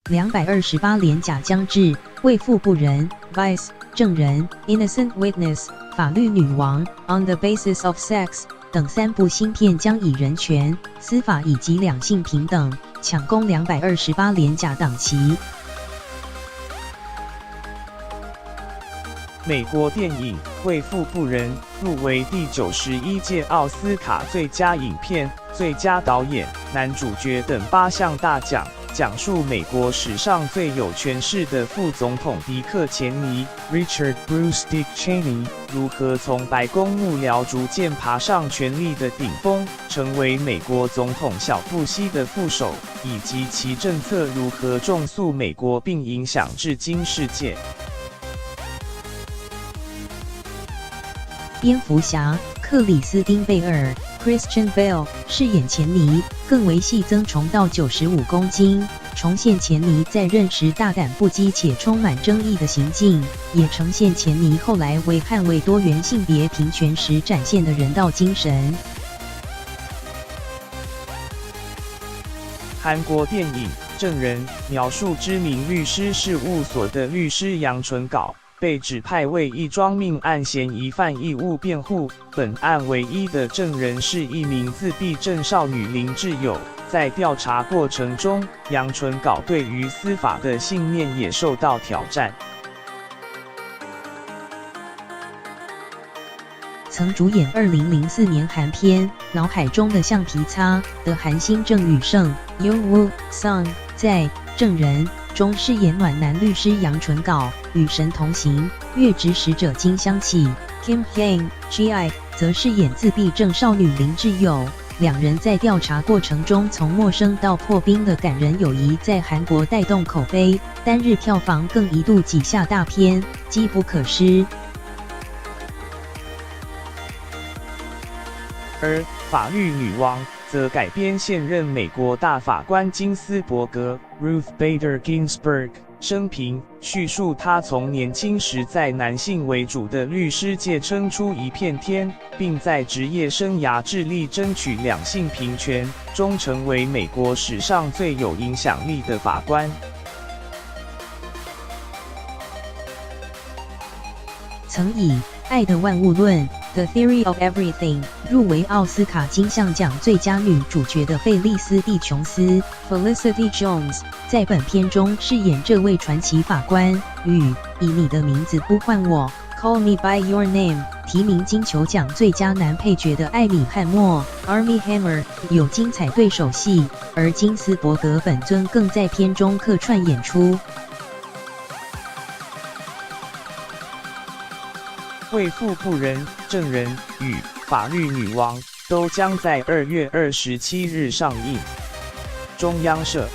228连假将至，为富不仁 Vice 证人 Innocent Witness 法律女王 On the Basis of Sex 等3部新片将以人权、司法以及两性平等抢攻228连假档期。美国电影《为富不仁》入围第91届奥斯卡最佳影片、最佳导演、男主角等8项大奖，讲述美国史上最有权势的副总统迪克·钱尼 （Richard Bruce Dick Cheney） 如何从白宫幕僚逐渐爬上权力的顶峰，成为美国总统小布希的副手，以及其政策如何重塑美国并影响至今世界。蝙蝠侠克里斯汀·贝尔 （Christian Bale） 饰演钱尼，更为细增重到95公斤，重现钱尼在任时大胆不羁且充满争议的行径，也呈现钱尼后来为捍卫多元性别平权时展现的人道精神。韩国电影《证人》描述知名律师事务所的律师杨纯稿被指派为一桩命案嫌疑犯义务辩护，本案唯一的证人是一名自闭症少女林志友。在调查过程中，杨纯稿对于司法的信念也受到挑战。曾主演2004年韩片《脑海中的橡皮擦》的韩星郑宇盛 （Young Woo Sung） 在《证人》中饰演暖男律师杨纯稿，与神同行月之使者金香气 Kim Hyang-gi 则饰演自闭症少女林志友。两人在调查过程中从陌生到破冰的感人友谊，在韩国带动口碑，单日票房更一度挤下大片，机不可失。而《法律女王》则改编现任美国大法官金斯伯格 （Ruth Bader Ginsburg） 生平，叙述她从年轻时在男性为主的律师界撑出一片天，并在职业生涯致力争取两性平权，终成为美国史上最有影响力的法官。曾以《爱的万物论》The Theory of Everything 入围奥斯卡金像奖最佳女主角的费利斯蒂·琼斯 Felicity Jones 在本片中饰演这位传奇法官，与《以你的名字呼唤我》Call Me By Your Name 提名金球奖最佳男配角的艾米·汉默 Armie Hammer 有精彩对手戏，而金斯伯格本尊更在片中客串演出。为富不仁、证人与法律女王都将在2月27日上映。中央社。